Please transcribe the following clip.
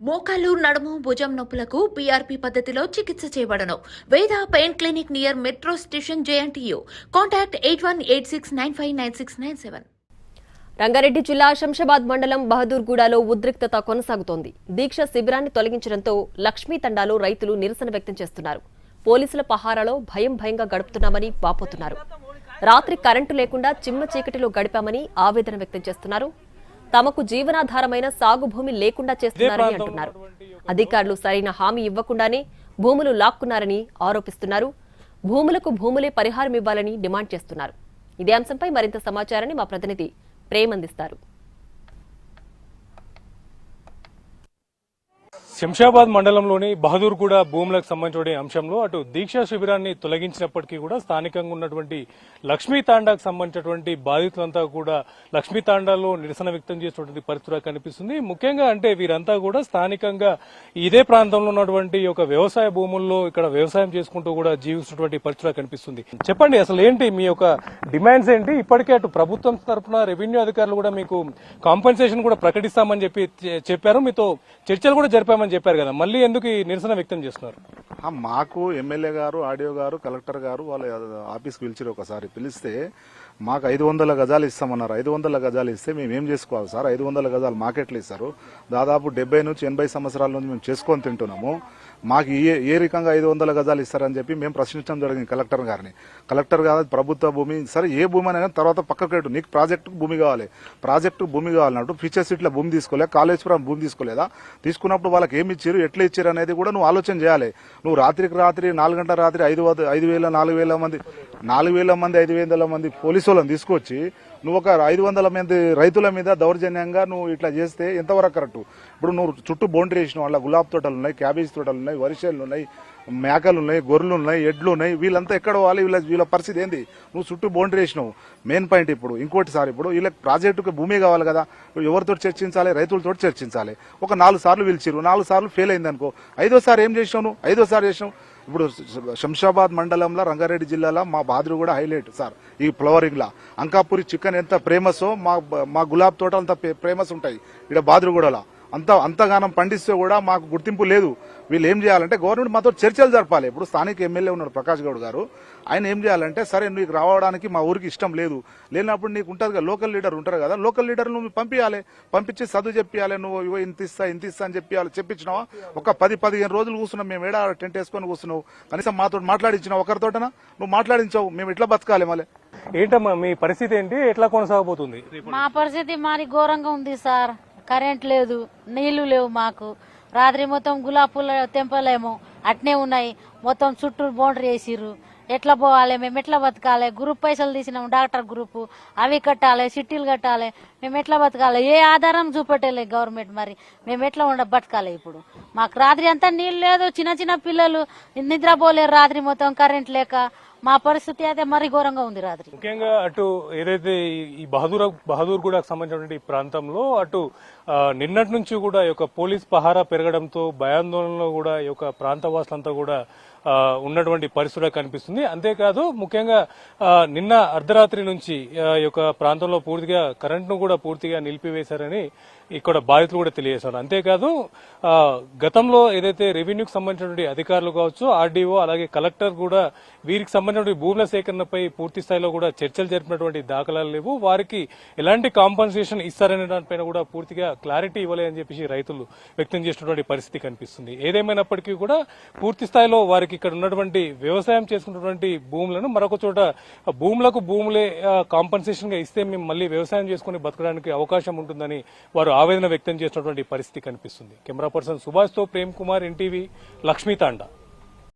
మోకాలు నడుము భుజం నొప్పులకు పీఆర్పీ పద్ధతిలో చికిత్స చేయబడను. వేద pain clinic near metro station JNTU. Contact 8186959697. Rangareddy జిల్లా శంషాబాద్ మండలం బహదూర్గూడలో ఉద్రిక్తత కొనసాగుతోంది. దీక్ష శిబిరాన్ని తొలగించడంతో లక్ష్మీ తండాలో రైతులు నిరసన వ్యక్తం చేస్తున్నారు. పోలీసుల పహారాలో భయంగా గడుపుతున్నామని వాపోతున్నారు. రాత్రి కరెంటు లేకుండా చిమ్మ చీకటిలో గడిపామని ఆవేదన వ్యక్తం చేస్తున్నారు. తమకు జీవనాధారమైన సాగు భూమి లేకుండా చేస్తున్నారని అంటున్నారు. అధికారులు సరైన హామీ ఇవ్వకుండానే భూములు లాక్కున్నారని ఆరోపిస్తున్నారు. భూములకు భూములే పరిహారం ఇవ్వాలని డిమాండ్ చేస్తున్నారు. ఇదే అంశంపై మరింత సమాచారాన్ని మా ప్రతినిధి ప్రేమ్ అందిస్తారు. శంషాబాద్ మండలంలోని బహదూర్గూడ భూములకు సంబంధించిన అంశంలో అటు దీక్షా శిబిరాన్ని తొలగించినప్పటికీ కూడా స్థానికంగా ఉన్నటువంటి లక్ష్మీ తాండాకు సంబంధించినటువంటి బాధితులంతా కూడా లక్ష్మీ తాండాలో నిరసన వ్యక్తం చేసినటువంటి పరిస్థితి కనిపిస్తుంది. ముఖ్యంగా అంటే వీరంతా కూడా స్థానికంగా ఇదే ప్రాంతంలో ఉన్నటువంటి ఒక వ్యవసాయ భూముల్లో ఇక్కడ వ్యవసాయం చేసుకుంటూ కూడా జీవిస్తున్నటువంటి పరిస్థితి కనిపిస్తుంది. చెప్పండి, అసలు ఏంటి మీ యొక్క డిమాండ్స్ ఏంటి? ఇప్పటికే అటు ప్రభుత్వం తరఫున రెవెన్యూ అధికారులు కూడా మీకు కాంపెన్సేషన్ కూడా ప్రకటిస్తామని చెప్పారు. మీతో చర్చలు కూడా జరిపామని చెప్పారు కదా, మళ్ళీ ఎందుకు ఈ నిరసన వ్యక్తం చేస్తున్నారు? మాకు ఎమ్మెల్యే గారు, ఆర్డీఓ గారు, కలెక్టర్ గారు వాళ్ళ ఆఫీస్కి పిలిచారు. ఒకసారి పిలిస్తే మాకు 500 గజాలు ఇస్తామన్నారు. 500 గజాలు ఇస్తే మేము ఏం చేసుకోవాలి సార్? 500 గజాలు మాకెట్లు ఇస్తారు? దాదాపు 70 నుంచి 80 సంవత్సరాల నుంచి మేము చేసుకొని తింటున్నాము. మాకు ఏ రకంగా 500 గజాలు ఇస్తారని చెప్పి మేము ప్రశ్నించడం జరిగింది కలెక్టర్ గారిని. కలెక్టర్ గారు ప్రభుత్వ భూమి సరే, ఏ భూమి అయినా తర్వాత పక్కకు పెట్టు, నీకు ప్రాజెక్టుకు భూమి కావాలి, ప్రాజెక్టుకు భూమి కావాలన్నట్టు ఫీచర్ సిటీలో భూమి తీసుకోలే, కాళేశ్వరం భూమి తీసుకోలేదా? తీసుకున్నప్పుడు వాళ్ళకి ఏమి ఇచ్చారు, ఎట్లా ఇచ్చారు అనేది కూడా నువ్వు ఆలోచన చేయాలి. నువ్వు రాత్రికి రాత్రి 4 గంటల రాత్రి 5,000 4,000 మంది 5,000 మంది పోలీసు వాళ్ళని తీసుకొచ్చి నువ్వు ఒక 500 మంది రైతుల మీద దౌర్జన్యంగా నువ్వు ఇట్లా చేస్తే ఎంతవరకు కరెక్ట్? ఇప్పుడు నువ్వు చుట్టూ బౌండరీ వేసిన వాళ్ళ గులాబ్ తోటలు ఉన్నాయి, క్యాబేజ్ తోటలు ఉన్నాయి, వరిసేలు ఉన్నాయి, మేకలు ఉన్నాయి, గొర్రెలు ఉన్నాయి, ఎడ్లు ఉన్నాయి. వీళ్ళంతా ఎక్కడ వాళ్ళు? వీళ్ళ పరిస్థితి ఏంది? నువ్వు చుట్టూ బౌండరీ వేసినావు. మెయిన్ పాయింట్ ఇప్పుడు ఇంకోటి సార్, ఇప్పుడు వీళ్ళకి ప్రాజెక్టుకి భూమి కావాలి కదా, ఎవరితో చర్చించాలి? రైతులతో చర్చించాలి. ఒక 4 సార్లు పిలిచిరు, 4 సార్లు ఫెయిల్ అయింది అనుకో, 5ఓసారి ఏం చేసినావు నువ్వు? 5ఓసారి చేసినావు. ఇప్పుడు శంషాబాద్ మండలంలో రంగారెడ్డి జిల్లాలో మా బాదురు కూడా హైలైట్ సార్. ఈ ఫ్లవరింగ్ లా అంకాపురి చికెన్ ఎంత ఫేమసో మా గులాబ్ తోట అంత ఫేమస్ ఉంటాయి ఇక్కడ బాదురుగూడలో. అంతగానం పండిస్తే కూడా మాకు గుర్తింపు లేదు. వీళ్ళు ఏం చేయాలంటే గవర్నమెంట్ మాతో చర్చలు జరపాలి. ఇప్పుడు స్థానిక ఎమ్మెల్యే ఉన్నాడు ప్రకాష్ గౌడ్ గారు, ఆయన ఏం చేయాలంటే సరే నీకు రావడానికి మా ఊరికి ఇష్టం లేదు, లేనప్పుడు నీకు ఉంటుంది కదా లోకల్ లీడర్ ఉంటారు కదా, లోకల్ లీడర్ నువ్వు పంపించాలి, పంపించి చదువు చెప్పాలి, నువ్వు ఇవో ఇంత ఇస్తా అని చెప్పించినావా? ఒక 10-15 రోజులు కూర్చున్నావు మేము, ఏడా టెంట్ వేసుకొని కూర్చున్నావు, కనీసం మాతో మాట్లాడించినావు? ఒకరితోటనా నువ్వు మాట్లాడించావు? మేము ఎట్లా బతకాలి? మళ్ళీ ఏంటమ్మా మీ పరిస్థితి ఏంటి? ఎట్లా కొనసాగబోతుంది? మా పరిస్థితి మరి ఘోరంగా ఉంది సార్. కరెంట్ లేదు, నీళ్లు లేవు మాకు. రాత్రి మొత్తం గులాబీల తెంపలేము, అట్నే ఉన్నాయి. మొత్తం చుట్టూ బౌండరీ వేసిర్రు. ఎట్లా పోవాలి? మేము ఎట్లా బతకాలి? గ్రూప్ పైసలు తీసినాము, డాక్టర్ గ్రూప్, అవి కట్టాలి, చిట్టీలు కట్టాలి. మేము ఎట్లా బతకాలి? ఏ ఆధారం చూపెట్టలే గవర్నమెంట్. మరి మేము ఎట్లా బతకాలి? ఇప్పుడు మాకు రాత్రి అంతా నీళ్ళు లేదు, చిన్న పిల్లలు నిద్రపోలేరు రాత్రి మొత్తం కరెంట్ లేక. మా పరిస్థితి అయితే మరీ ఘోరంగా ఉంది రాత్రి. ముఖ్యంగా అటు ఏదైతే ఈ బహదూర్గూడకు సంబంధించినటువంటి ప్రాంతంలో అటు నిన్నటి నుంచి కూడా ఈ యొక్క పోలీస్ పహారా పెరగడంతో భయాందోళనలో కూడా ఈ యొక్క ప్రాంతవాసులంతా కూడా ఉన్నటువంటి పరిస్థితి కనిపిస్తుంది. అంతేకాదు ముఖ్యంగా నిన్న అర్ధరాత్రి నుంచి ఈ యొక్క ప్రాంతంలో పూర్తిగా కరెంట్ను కూడా పూర్తిగా నిలిపివేశారని ఇక్కడ బాధితులు కూడా తెలియజేశారు. అంతేకాదు గతంలో ఏదైతే రెవెన్యూకి సంబంధించినటువంటి అధికారులు కావచ్చు, ఆర్డీఓ అలాగే కలెక్టర్ కూడా వీరికి సంబంధించినటువంటి భూముల సేకరణపై పూర్తి స్థాయిలో కూడా చర్చలు జరిపినటువంటి దాఖలాలు లేవు. వారికి ఎలాంటి కాంపన్సేషన్ ఇస్తారనే దానిపైన కూడా పూర్తిగా క్లారిటీ ఇవ్వలేదని చెప్పేసి రైతులు వ్యక్తం చేసినటువంటి పరిస్థితి కనిపిస్తుంది. ఏదేమైనప్పటికీ కూడా పూర్తి స్థాయిలో వారికి ఇక్కడ ఉన్నటువంటి వ్యవసాయం చేసుకున్నటువంటి భూములను మరొక చోట భూములకు భూములే కాంపన్సేషన్ గా ఇస్తే మేము మళ్ళీ వ్యవసాయం చేసుకుని బతకడానికి అవకాశం ఉంటుందని వారు ఆవేదన వ్యక్తం చేసినటువంటి పరిస్థితి కనిపిస్తుంది. కెమెరా పర్సన్ సుభాష్ తో ప్రేమ్ కుమార్, ఎన్టీవీ, లక్ష్మీ తాండా.